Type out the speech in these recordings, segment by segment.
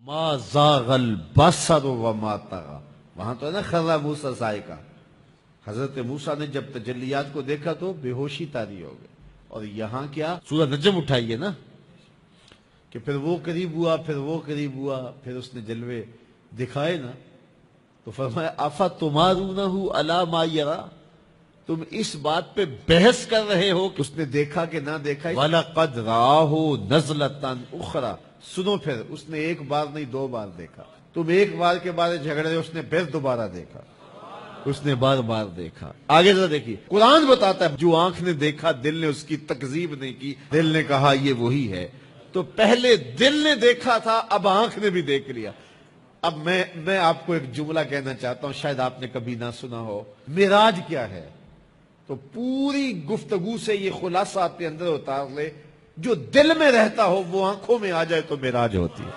ما زاغ البصر وما طغى، وہاں تو ہے نا خر موسیٰ صاعقہ، حضرت موسیٰ نے جب تجلیات کو دیکھا تو بے ہوشی طاری ہو گئے. اور یہاں کیا سورہ نجم اٹھائیے نا کہ پھر وہ قریب ہوا، پھر وہ قریب ہوا، پھر اس نے جلوے دکھائے نا، تو فرمایا افتمارونہ علی ما یری، تم اس بات پہ بحث کر رہے ہو کہ اس نے دیکھا کہ نہ دیکھا. وَلَقَدْ رَآهُ نَزْلَةً أُخْرَى، سنو پھر اس نے ایک بار نہیں 2 بار دیکھا. تم ایک بار کے بارے جھگڑ رہے، اس نے پھر دوبارہ دیکھا، اس نے بار بار دیکھا. آگے ذرا دیکھیے قرآن بتاتا ہے جو آنکھ نے دیکھا دل نے اس کی تکذیب نہیں کی، دل نے کہا یہ وہی ہے. تو پہلے دل نے دیکھا تھا، اب آنکھ نے بھی دیکھ لیا. اب میں آپ کو ایک جملہ کہنا چاہتا ہوں، شاید آپ نے کبھی نہ سنا ہو. معراج کیا ہے؟ تو پوری گفتگو سے یہ خلاصہ آپ کے اندر اتار لے، جو دل میں رہتا ہو وہ آنکھوں میں آ جائے تو معراج ہوتی ہے.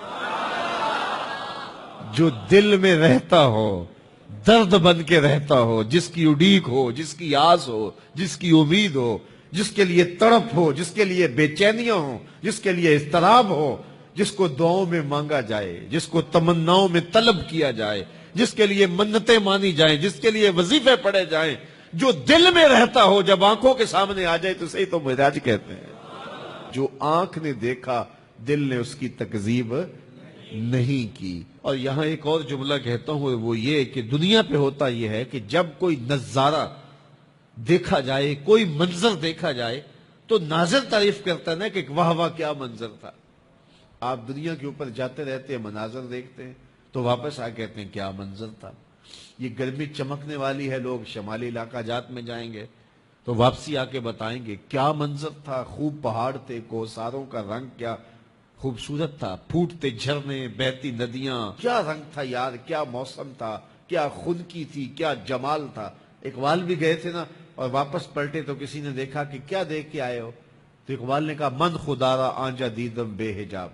جو دل میں رہتا ہو، درد بن کے رہتا ہو، جس کی اڈیک ہو، جس کی آس ہو، جس کی امید ہو، جس کے لیے تڑپ ہو، جس کے لیے بے چینیاں ہوں، جس کے لیے اضطراب ہو، جس کو دعاؤں میں مانگا جائے، جس کو تمناؤں میں طلب کیا جائے، جس کے لیے منتیں مانی جائیں، جس کے لیے وظیفے پڑھے جائیں، جو دل میں رہتا ہو جب آنکھوں کے سامنے آ جائے تو صحیح تو معراج کہتے ہیں. جو آنکھ نے دیکھا دل نے اس کی تکذیب نہیں کی. اور یہاں ایک اور جملہ کہتا ہوں، وہ یہ کہ دنیا پہ ہوتا یہ ہے کہ جب کوئی نظارہ دیکھا جائے، کوئی منظر دیکھا جائے تو ناظر تعریف کرتا ہے نا کہ واہ واہ کیا منظر تھا. آپ دنیا کے اوپر جاتے رہتے ہیں، مناظر دیکھتے ہیں تو واپس آ کہتے ہیں کیا منظر تھا. یہ گرمی چمکنے والی ہے، لوگ شمالی علاقہ جات میں جائیں گے تو واپسی آ کے بتائیں گے کیا منظر تھا، خوب پہاڑ تھے، کوساروں کا رنگ کیا خوبصورت تھا، پھوٹتے جھرنے، بہتی ندیاں، کیا رنگ تھا یار، کیا موسم تھا، کیا خنکی تھی، کیا جمال تھا. اقبال بھی گئے تھے نا، اور واپس پلٹے تو کسی نے دیکھا کہ کیا دیکھ کے آئے ہو، تو اقبال نے کہا من خدارا آنجا دیدم بے حجاب،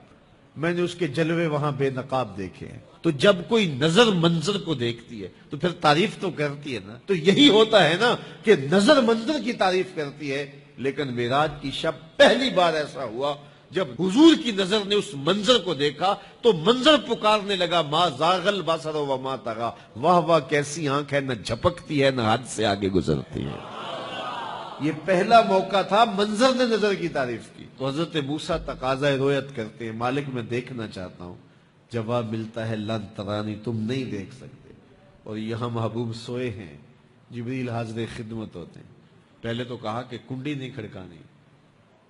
میں نے اس کے جلوے وہاں بے نقاب دیکھے ہیں. تو جب کوئی نظر منظر کو دیکھتی ہے تو پھر تعریف تو کرتی ہے نا. تو یہی ہوتا ہے نا کہ نظر منظر کی تعریف کرتی ہے، لیکن معراج کی شب پہلی بار ایسا ہوا جب حضور کی نظر نے اس منظر کو دیکھا تو منظر پکارنے لگا ما زاغ البصر وما طغى، واہ واہ کیسی آنکھ ہے، نہ جھپکتی ہے نہ حد سے آگے گزرتی ہے. یہ پہلا موقع تھا منظر نے نظر کی تعریف کی. تو حضرت موسیٰ تقاضۂ رؤیت کرتے ہیں، مالک میں دیکھنا چاہتا ہوں. جواب ملتا ہے لن ترانی، تم نہیں دیکھ سکتے. اور یہاں محبوب سوئے ہیں، جبریل حاضر خدمت ہوتے ہیں. پہلے تو کہا کہ کنڈی نہیں کھڑکانی،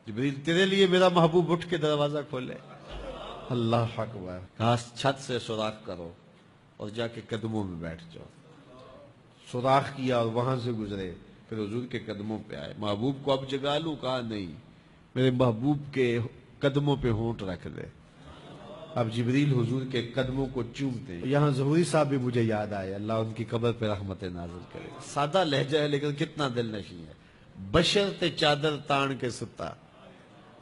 جبریل تیرے لیے میرا محبوب اٹھ کے دروازہ کھولے. اللہ اکبر. کہا چھت سے سوراخ کرو اور جا کے قدموں میں بیٹھ جاؤ. سوراخ کیا اور وہاں سے گزرے، پھر حضور کے قدموں پہ آئے. محبوب کو اب جگا لوں؟ کہا نہیں، میرے محبوب کے قدموں پہ ہونٹ رکھ دے. اب جبریل حضور کے قدموں کو چومتے ہیں. یہاں ظہوری صاحب بھی مجھے یاد آئے، اللہ ان کی قبر پہ رحمت نازل کرے. سادہ لہجہ ہے لیکن کتنا دل نشیں ہے. بشرط چادر تان کے ستا،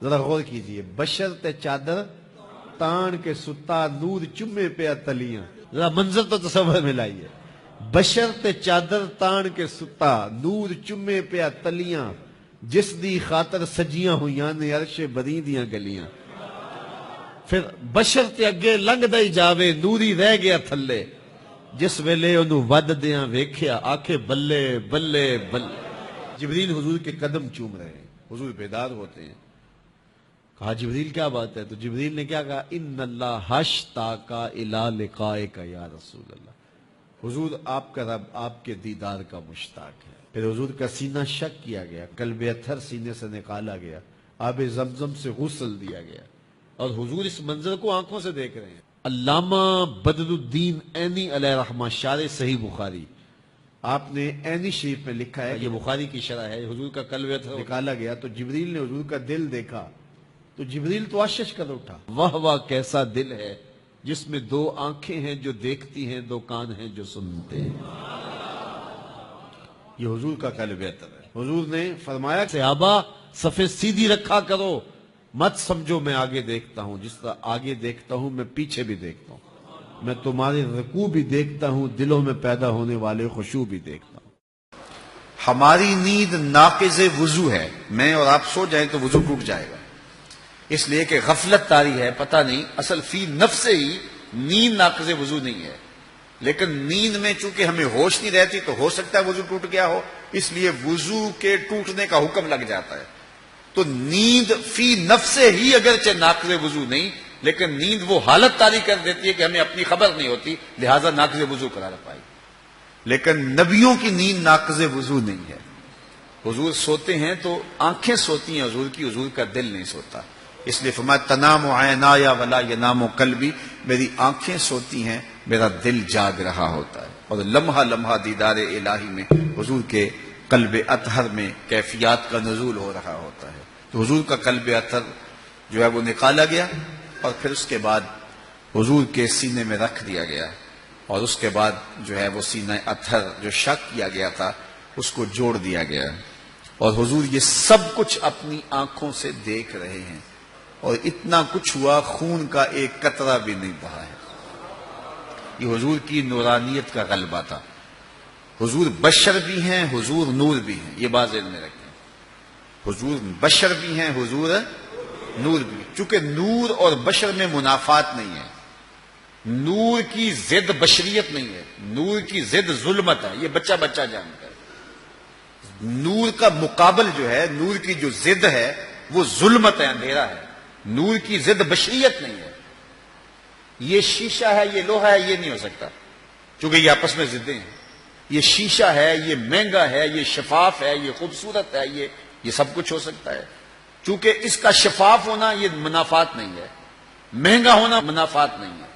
ذرا غور کیجئے، بشرط چادر تان کے ستا، نور چمے پہ اتلیاں. ذرا منظر تو تصور میں لائیے. بشرط چادر تان کے ستا، نور چمے پہ اتلیاں، جس دی خاطر سجیاں ہویاں نے عرش بری دیاں گلیاں. پھر بشرط اگے لنگ دئی جاوے، نوری رہ گیا تھلے، جس ویلے انہوں ود دیاں ویکھیا، آکھے بلے بلے بلے. جبریل حضور کے قدم چوم رہے ہیں، حضور بیدار ہوتے ہیں. کہا جبریل کیا بات ہے؟ تو جبریل نے کیا کہا؟ ان اللہ اشتاق الی لقائک یا رسول اللہ. حضور آپ کا رب آپ کے دیدار کا مشتاق ہے. پھر حضور کا سینہ شک کیا گیا، قلب اطہر سینے سے نکالا گیا، آب زمزم سے غسل دیا گیا، اور حضور اس منظر کو آنکھوں سے دیکھ رہے ہیں. علامہ بدر الدین عینی علیہ رحمہ شارح صحیح بخاری، آپ نے عینی شریف میں لکھا ہے، یہ بخاری کی شرح ہے، حضور کا قلب اطہر نکالا گیا تو جبریل نے حضور کا دل دیکھا تو جبریل تو آشش کر اٹھا. واہ واہ کیسا دل ہے جس میں 2 آنکھیں ہیں جو دیکھتی ہیں، 2 کان ہیں جو سنتے ہیں. یہ حضور کا قلب اطہر ہے. حضور نے فرمایا صحابہ صفیں سیدھی رکھا کرو، مت سمجھو میں آگے دیکھتا ہوں، جس طرح آگے دیکھتا ہوں میں پیچھے بھی دیکھتا ہوں، میں تمہارے رکوع بھی دیکھتا ہوں، دلوں میں پیدا ہونے والے خشوع بھی دیکھتا ہوں. ہماری نیند ناقض وضو ہے، میں اور آپ سو جائیں تو وضو ٹوٹ جائے گا، اس لیے کہ غفلت طاری ہے، پتہ نہیں، اصل فی نفس ہی نیند ناقض وضو نہیں ہے، لیکن نیند میں چونکہ ہمیں ہوش نہیں رہتی تو ہو سکتا ہے وضو ٹوٹ گیا ہو، اس لیے وضو کے ٹوٹنے کا حکم لگ جاتا ہے۔ تو نیند فی نفس ہی اگرچہ ناقض وضو نہیں، لیکن نیند وہ حالت طاری کر دیتی ہے کہ ہمیں اپنی خبر نہیں ہوتی، لہذا ناقض وضو قرار پائی۔ لیکن نبیوں کی نیند ناقض وضو نہیں ہے۔ حضور سوتے ہیں تو آنکھیں سوتی ہیں حضور کی، حضور کا دل نہیں سوتا، اس لیے فرمایا تنام عینایا ولا ینام قلبی، میری آنکھیں سوتی ہیں، میرا دل جاگ رہا ہوتا ہے۔ اور لمحہ لمحہ دیدار الہی میں حضور کے قلب اطہر میں کیفیات کا نزول ہو رہا ہوتا ہے۔ تو حضور کا قلب اطہر جو ہے وہ نکالا گیا اور پھر اس کے بعد حضور کے سینے میں رکھ دیا گیا، اور اس کے بعد جو ہے وہ سینہ اطہر جو شک کیا گیا تھا اس کو جوڑ دیا گیا، اور حضور یہ سب کچھ اپنی آنکھوں سے دیکھ رہے ہیں، اور اتنا کچھ ہوا خون کا ایک قطرہ بھی نہیں بہا ہے۔ یہ حضور کی نورانیت کا غلبہ تھا۔ حضور بشر بھی ہیں، حضور نور بھی ہیں، یہ بات ذہن میں رکھیں۔ حضور بشر بھی ہیں، حضور نور بھی ہیں، چونکہ نور اور بشر میں منافات نہیں ہے۔ نور کی ضد بشریت نہیں ہے، نور کی ضد ظلمت ہے، یہ بچہ بچہ جانتا ہے۔ نور کا مقابل جو ہے، نور کی جو ضد ہے وہ ظلمت ہے، اندھیرا ہے۔ نور کی ضد بشریت نہیں ہے۔ یہ شیشہ ہے، یہ لوہا ہے، یہ نہیں ہو سکتا، چونکہ یہ آپس میں ضدیں ہیں۔ یہ شیشہ ہے، یہ مہنگا ہے، یہ شفاف ہے، یہ خوبصورت ہے، یہ سب کچھ ہو سکتا ہے، چونکہ اس کا شفاف ہونا یہ منافات نہیں ہے، مہنگا ہونا منافات نہیں ہے۔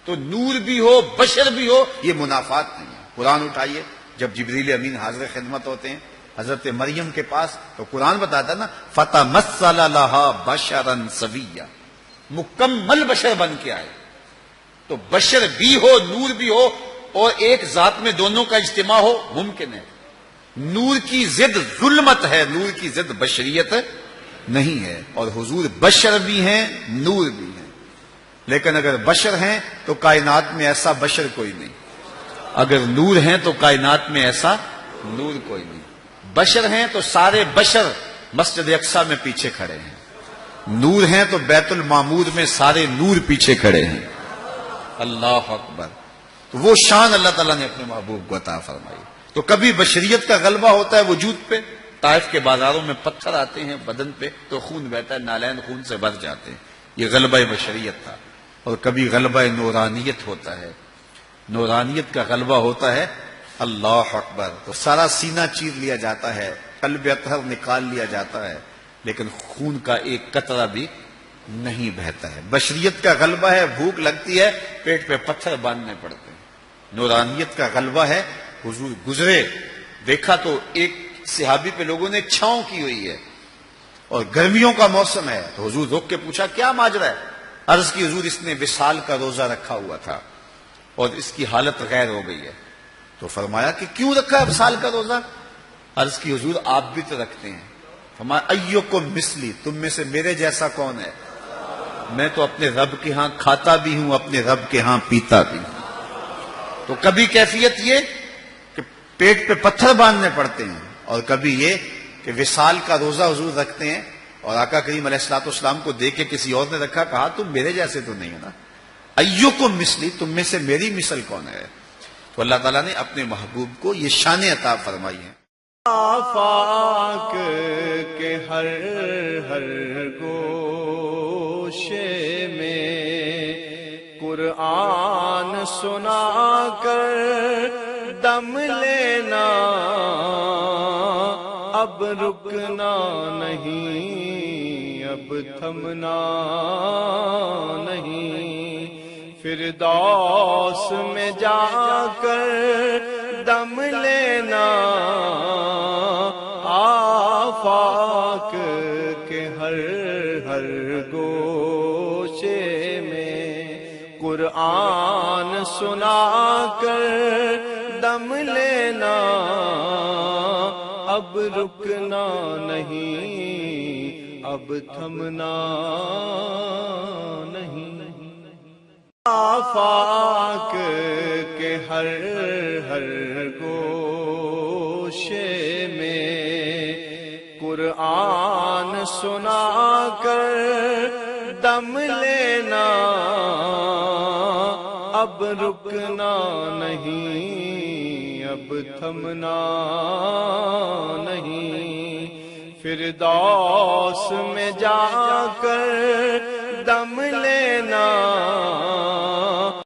تو نور بھی ہو، بشر بھی ہو، یہ منافات نہیں ہے۔ قرآن اٹھائیے، جب جبریل امین حاضر خدمت ہوتے ہیں حضرت مریم کے پاس، تو قرآن بتاتا نا فَتَمَثَّلَ لَهَا بَشَرًا سَوِيًّا، مکمل بشر بن کے آئے۔ تو بشر بھی ہو، نور بھی ہو، اور ایک ذات میں دونوں کا اجتماع ہو، ممکن ہے۔ نور کی ضد ظلمت ہے، نور کی ضد بشریت نہیں ہے، اور حضور بشر بھی ہیں، نور بھی ہیں۔ لیکن اگر بشر ہیں تو کائنات میں ایسا بشر کوئی نہیں، اگر نور ہیں تو کائنات میں ایسا نور کوئی نہیں۔ بشر ہیں تو سارے بشر مسجد اقصی میں پیچھے کھڑے ہیں، نور ہیں تو بیت المعمور میں سارے نور پیچھے کھڑے ہیں۔ اللہ اکبر۔ تو وہ شان اللہ تعالیٰ نے اپنے محبوب کو عطا فرمائی۔ تو کبھی بشریت کا غلبہ ہوتا ہے وجود پہ، طائف کے بازاروں میں پتھر آتے ہیں بدن پہ تو خون بہتا ہے، نالین خون سے بھر جاتے ہیں، یہ غلبہ بشریت تھا۔ اور کبھی غلبہ نورانیت ہوتا ہے، نورانیت کا غلبہ ہوتا ہے، اللہ اکبر۔ تو سارا سینہ چیر لیا جاتا ہے، قلب اطہر نکال لیا جاتا ہے، لیکن خون کا ایک قطرہ بھی نہیں بہتا ہے۔ بشریت کا غلبہ ہے، بھوک لگتی ہے، پیٹ پہ پتھر باندھنے پڑتے ہیں۔ نورانیت کا غلبہ ہے، حضور گزرے، دیکھا تو ایک صحابی پہ لوگوں نے چھاؤں کی ہوئی ہے اور گرمیوں کا موسم ہے، تو حضور روک کے پوچھا کیا ماجرا ہے؟ عرض کی حضور اس نے وصال کا روزہ رکھا ہوا تھا اور اس کی حالت غیر ہو گئی ہے۔ تو فرمایا کہ کیوں رکھا ہے وصال کا روزہ؟ عرض کی حضور آپ بھی تو رکھتے ہیں۔ فرمایا ایوکم مثلی، تم میں سے میرے جیسا کون ہے؟ میں تو اپنے رب کے ہاں کھاتا بھی ہوں، اپنے رب کے ہاں پیتا بھی ہوں۔ تو کبھی کیفیت یہ کہ پیٹ پہ پتھر باندھنے پڑتے ہیں، اور کبھی یہ کہ وصال کا روزہ حضور رکھتے ہیں، اور آقا کریم علیہ الصلوۃ والسلام کو دیکھ کے کسی اور نے رکھا، کہا تم میرے جیسے تو نہیں ہو نا، ایوکم مثلی، تم میں سے میری مثل کون ہے؟ تو اللہ تعالیٰ نے اپنے محبوب کو یہ شان عطا فرمائی ہے۔ آفاق کے ہر ہر گوشے میں قرآن سنا کر دم لینا، اب رکنا نہیں، اب تھمنا نہیں، فردوس میں جا کر دم لینا، آفاق کے ہر ہر گوشے میں قرآن سنا کر دم لینا، اب رکنا نہیں، اب تھمنا نہیں۔ آفاق کے ہر ہر گوشے میں قرآن سنا کر دم لینا، اب رکنا نہیں، اب تھمنا نہیں، فردوس میں جا کر